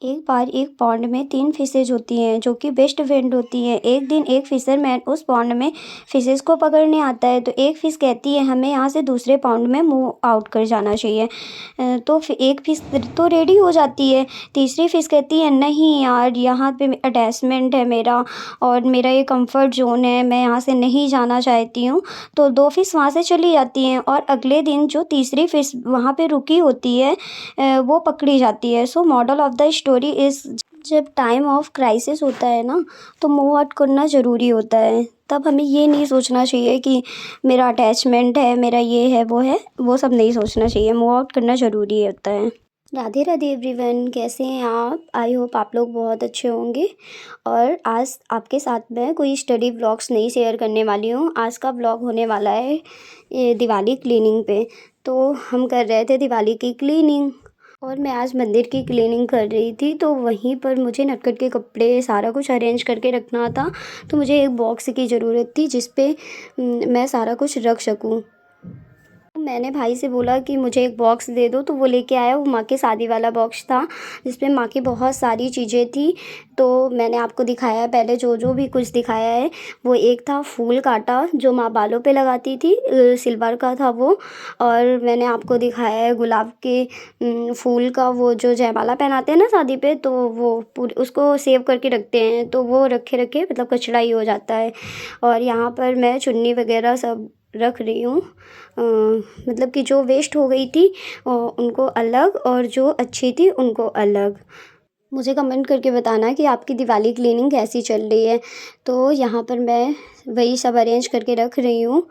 एक बार एक पॉन्ड में 3 फिशेज़ होती हैं जो कि बेस्ट फ्रेंड होती हैं। एक दिन एक फिशरमैन उस पॉन्ड में फिशेज़ को पकड़ने आता है, तो एक फ़िश कहती है हमें यहाँ से दूसरे पॉन्ड में मूव आउट कर जाना चाहिए। तो एक फ़िश तो रेडी हो जाती है। तीसरी फ़िश कहती है नहीं यार, यहाँ पे अटैचमेंट है मेरा और मेरा ये कम्फ़र्ट ज़ोन है, मैं यहाँ से नहीं जाना चाहती हूँ। तो 2 फ़िश वहाँ से चली जाती हैं और अगले दिन जो तीसरी फ़िश वहाँ पे रुकी होती है वो पकड़ी जाती है। So model of the story is, जब टाइम ऑफ क्राइसिस होता है ना, तो मूव आउट करना ज़रूरी होता है। तब हमें ये नहीं सोचना चाहिए कि मेरा अटैचमेंट है, मेरा ये है, वो सब नहीं सोचना चाहिए। मूव आउट करना ज़रूरी होता है। राधे राधे एवरीवन, कैसे हैं आप? आई होप आप लोग बहुत अच्छे होंगे। और आज आपके साथ मैं कोई स्टडी व्लॉग्स नहीं शेयर करने वाली हूँ। आज का व्लॉग होने वाला है ये दिवाली क्लीनिंग पे। तो हम कर रहे थे दिवाली की क्लीनिंग और मैं आज मंदिर की क्लीनिंग कर रही थी, तो वहीं पर मुझे नटखट के कपड़े सारा कुछ अरेंज करके रखना था। तो मुझे एक बॉक्स की ज़रूरत थी जिस पे मैं सारा कुछ रख सकूँ। मैंने भाई से बोला कि मुझे एक बॉक्स दे दो, तो वो लेके आया। वो माँ के शादी वाला बॉक्स था जिसमें माँ की बहुत सारी चीज़ें थी। तो मैंने आपको दिखाया है पहले जो जो भी कुछ दिखाया है। वो एक था फूल काटा जो माँ बालों पे लगाती थी, सिल्वर का था वो। और मैंने आपको दिखाया है गुलाब के फूल का, वो जो जयमाला पहनाते हैं ना शादी पे, तो वो पूरे उसको सेव करके रखते हैं, तो वो रखे रखे मतलब कचरा ही हो जाता है। और यहाँ पर मैं चुन्नी वगैरह सब रख रही हूँ, मतलब कि जो वेस्ट हो गई थी उनको अलग और जो अच्छी थी उनको अलग। मुझे कमेंट करके बताना कि आपकी दिवाली क्लीनिंग कैसी चल रही है। तो यहाँ पर मैं वही सब अरेंज करके रख रही हूँ।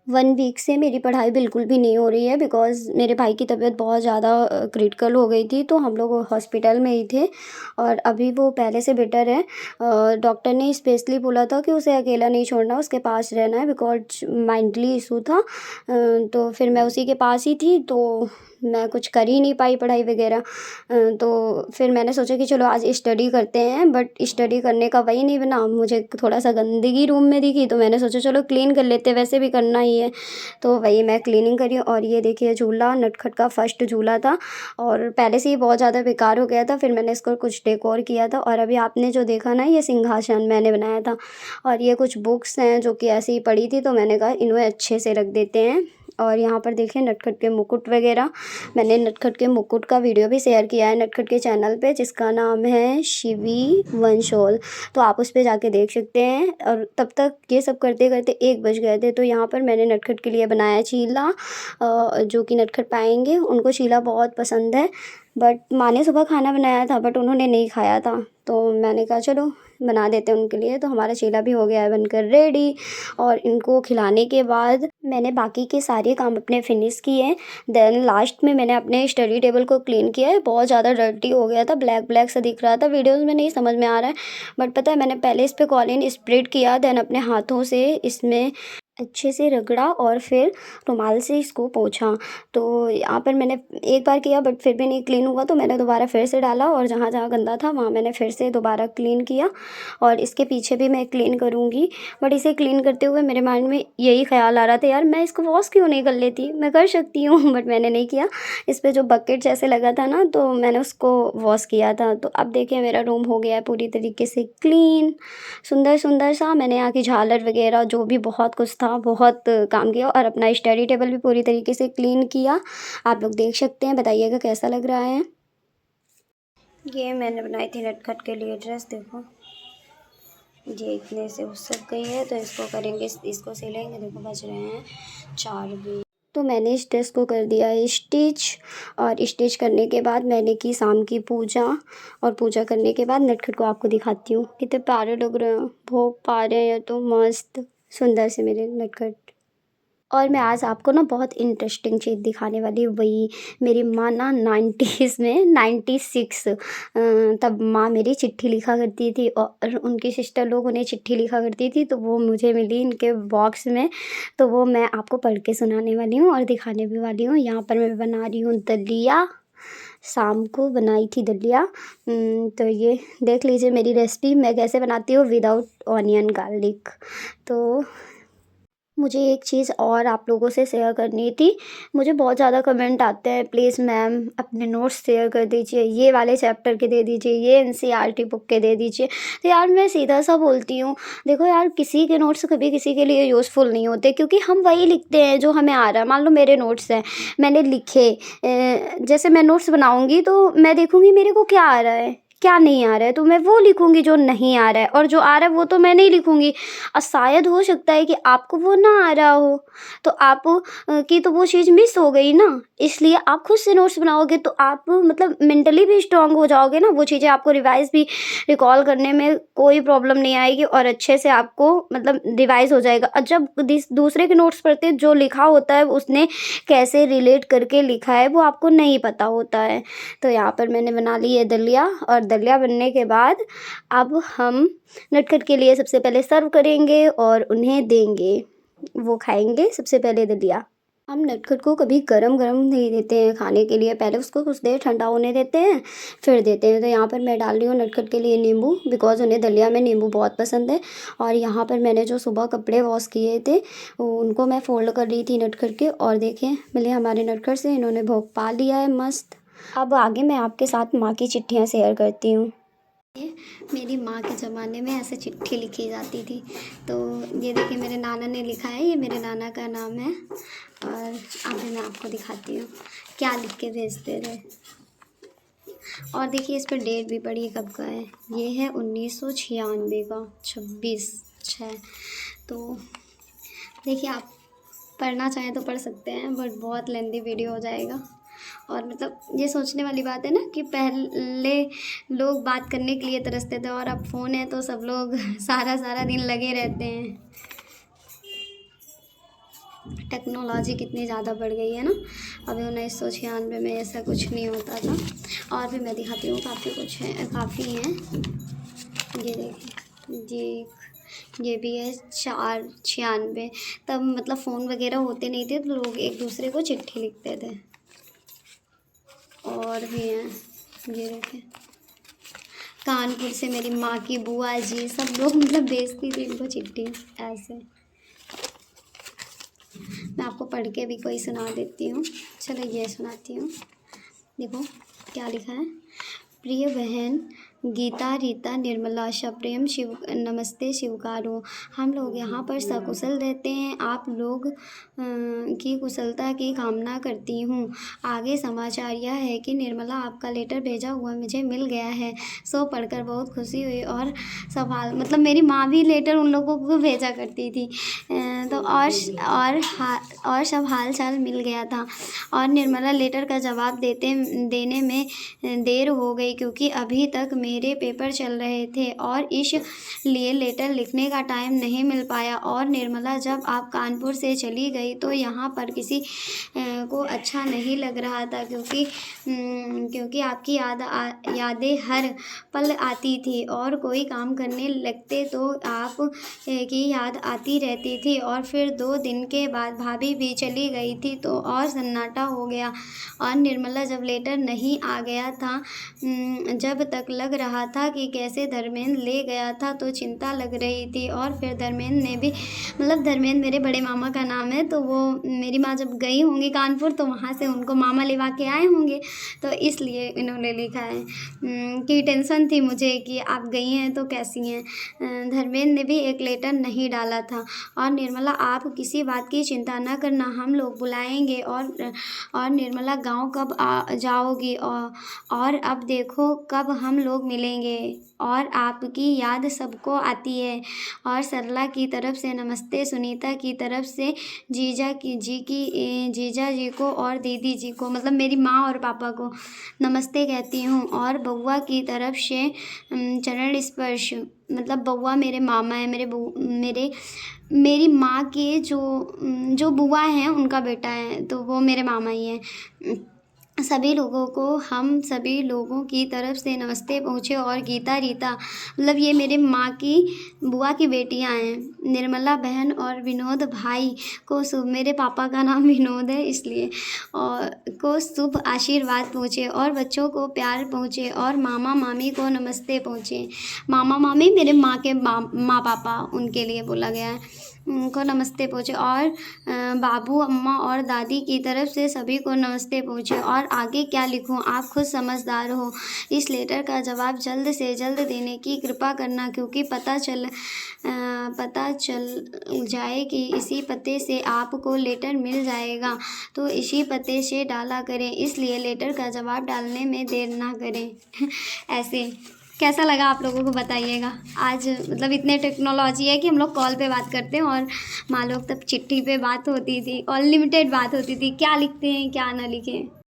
1 वीक से मेरी पढ़ाई बिल्कुल भी नहीं हो रही है बिकॉज़ मेरे भाई की तबीयत बहुत ज़्यादा क्रिटिकल हो गई थी, तो हम लोग हॉस्पिटल में ही थे और अभी वो पहले से बेटर है। डॉक्टर ने स्पेशली बोला था कि उसे अकेला नहीं छोड़ना, उसके पास रहना है बिकॉज़ मेंटली इशू था। तो फिर मैं उसी के पास ही थी, तो मैं कुछ कर ही नहीं पाई पढ़ाई वगैरह। तो फिर मैंने सोचा कि चलो आज स्टडी करते हैं, बट स्टडी करने का वही नहीं बना। मुझे थोड़ा सा गंदगी रूम में दिखी, तो मैंने सोचा चलो क्लीन कर लेते, वैसे भी करना ही है। तो वही मैं क्लीनिंग करी। और ये देखिए झूला नटखट का फर्स्ट झूला था और पहले से ही बहुत ज़्यादा बेकार हो गया था, फिर मैंने इसको कुछ डेकोर किया था। और अभी आपने जो देखा ना, ये सिंहासन मैंने बनाया था। और ये कुछ बुक्स हैं जो कि ऐसे ही पड़ी थी, तो मैंने कहा इन्हें अच्छे से रख देते हैं। और यहाँ पर देखिए नटखट के मुकुट वगैरह, मैंने नटखट के मुकुट का वीडियो भी शेयर किया है नटखट के चैनल पे, जिसका नाम है शिवी वंशोल। तो आप उस पे जाके देख सकते हैं। और तब तक ये सब करते करते 1 बज गए थे। तो यहाँ पर मैंने नटखट के लिए बनाया चीला, जो कि नटखट पाएंगे, उनको चीला बहुत पसंद है। बट माँ ने सुबह खाना बनाया था बट उन्होंने नहीं खाया था, तो मैंने कहा चलो बना देते हैं उनके लिए। तो हमारा चीला भी हो गया है बनकर रेडी। और इनको खिलाने के बाद मैंने बाकी के सारे काम अपने फिनिश किए। देन लास्ट में मैंने अपने स्टडी टेबल को क्लीन किया है। बहुत ज़्यादा डर्टी हो गया था, ब्लैक ब्लैक सा दिख रहा था, वीडियोस में नहीं समझ में आ रहा है। बट पता है मैंने पहले इस पे कॉलिन स्प्रेड किया, देन अपने हाथों से इसमें अच्छे से रगड़ा और फिर रुमाल से इसको पोंछा। तो यहाँ पर मैंने एक बार किया बट फिर भी नहीं क्लीन हुआ, तो मैंने दोबारा फिर से डाला और जहाँ जहाँ गंदा था वहाँ मैंने फिर से दोबारा क्लीन किया। और इसके पीछे भी मैं क्लीन करूँगी। बट इसे क्लीन करते हुए मेरे माइंड में यही ख्याल आ रहा था, यार मैं इसको वॉश क्यों नहीं कर लेती, मैं कर सकती हूँ बट मैंने नहीं किया। इस पर जो बकेट जैसे लगा था ना, तो मैंने उसको वॉश किया था। तो अब देखिए मेरा रूम हो गया है पूरी तरीके से क्लीन, सुंदर सुंदर सा। मैंने यहाँ की झालर वगैरह जो भी बहुत कुछ था बहुत काम किया। और अपना स्टडी टेबल भी पूरी तरीके से क्लीन किया। आप लोग देख सकते हैं, बताइएगा कैसा लग रहा है। ये मैंने बनाई थी नटखट के लिए ड्रेस, देखो ये इतने से उस गई है, तो इसको करेंगे, इसको सिलेंगे। देखो बज रहे हैं 4 भी। तो मैंने इस ड्रेस को कर दिया है स्टिच। और स्टिच करने के बाद मैंने की शाम की पूजा। और पूजा करने के बाद नटखट को आपको दिखाती हूँ, कितने प्यारे लग रहे हैं, बहुत प्यारे हैं, तो मस्त सुंदर से मेरे नटखट। और मैं आज आपको ना बहुत इंटरेस्टिंग चीज़ दिखाने वाली हूँ। वही मेरी माँ ना 90s में 96 तब माँ मेरी चिट्ठी लिखा करती थी और उनकी सिस्टर लोग उन्हें चिट्ठी लिखा करती थी, तो वो मुझे मिली इनके बॉक्स में। तो वो मैं आपको पढ़ के सुनाने वाली हूँ और दिखाने भी वाली हूँ। यहाँ पर मैं बना रही हूँ दलिया, शाम को बनाई थी दलिया। तो ये देख लीजिए मेरी रेसिपी मैं कैसे बनाती हूँ विदाउट ऑनियन गार्लिक। तो मुझे एक चीज़ और आप लोगों से शेयर करनी थी। मुझे बहुत ज़्यादा कमेंट आते हैं, प्लीज़ मैम अपने नोट्स शेयर कर दीजिए, ये वाले चैप्टर के दे दीजिए, ये एनसीईआरटी बुक के दे दीजिए। तो यार मैं सीधा-सा बोलती हूँ, देखो यार किसी के नोट्स कभी किसी के लिए यूज़फुल नहीं होते, क्योंकि हम वही लिखते हैं जो हमें आ रहा है। मान लो मेरे नोट्स हैं, मैंने लिखे, जैसे मैं नोट्स बनाऊँगी तो मैं देखूँगी मेरे को क्या आ रहा है, क्या नहीं आ रहा है, तो मैं वो लिखूँगी जो नहीं आ रहा है, और जो आ रहा है वो तो मैं नहीं लिखूँगी। शायद हो सकता है कि आपको वो ना आ रहा हो, तो आप की तो वो चीज़ मिस हो गई ना। इसलिए आप खुद से नोट्स बनाओगे तो आप मतलब मेंटली भी स्ट्रांग हो जाओगे ना, वो चीज़ें आपको रिवाइज़ भी रिकॉल करने में कोई प्रॉब्लम नहीं आएगी, और अच्छे से आपको मतलब रिवाइज़ हो जाएगा। और जब दूसरे के नोट्स पढ़ते हैं, जो लिखा होता है उसने कैसे रिलेट करके लिखा है वो आपको नहीं पता होता है। तो यहाँ पर मैंने बना ली है दलिया, और दलिया बनने के बाद अब हम नटखट के लिए सबसे पहले सर्व करेंगे और उन्हें देंगे, वो खाएंगे सबसे पहले दलिया। हम नटखट को कभी गरम-गरम नहीं देते हैं खाने के लिए, पहले उसको कुछ देर ठंडा होने देते हैं फिर देते हैं। तो यहाँ पर मैं डाल रही हूँ नटखट के लिए नींबू, बिकॉज़ उन्हें दलिया में नींबू बहुत पसंद है। और यहाँ पर मैंने जो सुबह कपड़े वॉश किए थे उनको मैं फ़ोल्ड कर रही थी नटखट के, और देखिए मिले हमारे नटखट से, इन्होंने भोग पा लिया है मस्त। अब आगे मैं आपके साथ माँ की चिट्ठियाँ शेयर करती हूँ। ये मेरी माँ के ज़माने में ऐसे चिट्ठी लिखी जाती थी। तो ये देखिए मेरे नाना ने लिखा है, ये मेरे नाना का नाम है, और अभी मैं आपको दिखाती हूँ क्या लिख के भेजते थे। और देखिए इस पर डेट भी पड़ी कब का है, ये है 1996 का 26/6। तो देखिए आप पढ़ना चाहें तो पढ़ सकते हैं, बट बहुत लेंदी वीडियो हो जाएगा। और मतलब ये सोचने वाली बात है ना कि पहले लोग बात करने के लिए तरसते थे, और अब फ़ोन है तो सब लोग सारा सारा दिन लगे रहते हैं। टेक्नोलॉजी कितनी ज़्यादा बढ़ गई है ना। अभी 1996 में ऐसा कुछ नहीं होता था। और भी मैं दिखाती हूँ, काफ़ी कुछ है, काफ़ी हैं। ये देखिए, ये भी है 4/96। तब मतलब फ़ोन वगैरह होते नहीं थे, तो लोग एक दूसरे को चिट्ठी लिखते थे। और भी हैं, ये देखिए कानपुर से मेरी माँ की बुआ जी, सब लोग मतलब भेजती थी इनको चिट्ठी ऐसे। मैं आपको पढ़ के भी कोई सुना देती हूँ। चलो ये सुनाती हूँ, देखो क्या लिखा है। प्रिय बहन गीता, रीता, निर्मला, सप्रेम, शिव नमस्ते स्वीकारो। हम लोग यहाँ पर सकुशल रहते हैं, आप लोग की कुशलता की कामना करती हूँ। आगे समाचार यह है कि निर्मला आपका लेटर भेजा हुआ मुझे मिल गया है, सो पढ़कर बहुत खुशी हुई। और सब हाल मतलब मेरी माँ भी लेटर उन लोगों को भेजा करती थी। तो और सब हाल चाल मिल गया था। और निर्मला लेटर का जवाब देने में देर हो गई, क्योंकि अभी तक मेरे पेपर चल रहे थे और इसलिए लेटर लिखने का टाइम नहीं मिल पाया। और निर्मला जब आप कानपुर से चली गई तो यहाँ पर किसी को अच्छा नहीं लग रहा था, क्योंकि आपकी यादें हर पल आती थी, और कोई काम करने लगते तो आप की याद आती रहती थी। और फिर 2 दिन के बाद भाभी भी चली गई थी, तो और सन्नाटा हो गया। और निर्मला जब लेटर नहीं आ गया था, जब तक लग रहा था कि कैसे धर्मेंद्र ले गया था, तो चिंता लग रही थी। और फिर धर्मेंद्र ने भी मतलब धर्मेंद्र मेरे बड़े मामा का नाम है, तो वो मेरी माँ जब गई होंगी कानपुर तो वहाँ से उनको मामा लेवा के आए होंगे, तो इसलिए इन्होंने लिखा है कि टेंशन थी मुझे कि आप गई हैं तो कैसी हैं। धर्मेंद्र ने भी एक लेटर नहीं डाला था। और निर्मला आप किसी बात की चिंता न करना, हम लोग बुलाएंगे। और निर्मला गांव कब जाओगी, और अब देखो कब हम लोग मिलेंगे। और आपकी याद सबको आती है। और सरला की तरफ से नमस्ते, सुनीता की तरफ से जीजा जी को और दीदी जी को, मतलब मेरी माँ और पापा को नमस्ते कहती हूँ। और बउआ की तरफ से चरण स्पर्श, मतलब बउआ मेरे मामा है, मेरी माँ के जो बुआ हैं उनका बेटा है, तो वो मेरे मामा ही हैं। सभी लोगों को हम सभी लोगों की तरफ से नमस्ते पहुँचे। और गीता, रीता, मतलब ये मेरे माँ की बुआ की बेटियां हैं। निर्मला बहन और विनोद भाई को शुभ, मेरे पापा का नाम विनोद है इसलिए, और को शुभ आशीर्वाद पहुँचे। और बच्चों को प्यार पहुँचे। और मामा मामी को नमस्ते पहुँचे। मामा मामी मेरे माँ के माँ पापा, उनके लिए बोला गया है। को नमस्ते पहुँचे और बाबू, अम्मा और दादी की तरफ से सभी को नमस्ते पहुँचे। और आगे क्या लिखूँ, आप खुद समझदार हो। इस लेटर का जवाब जल्द से जल्द देने की कृपा करना, क्योंकि पता चल जाए कि इसी पते से आपको लेटर मिल जाएगा तो इसी पते से डाला करें, इसलिए लेटर का जवाब डालने में देर ना करें। ऐसे कैसा लगा आप लोगों को बताइएगा। आज मतलब इतने टेक्नोलॉजी है कि हम लोग कॉल पे बात करते हैं, और माँ लोग तब चिट्ठी पे बात होती थी, अनलिमिटेड बात होती थी, क्या लिखते हैं क्या ना लिखें।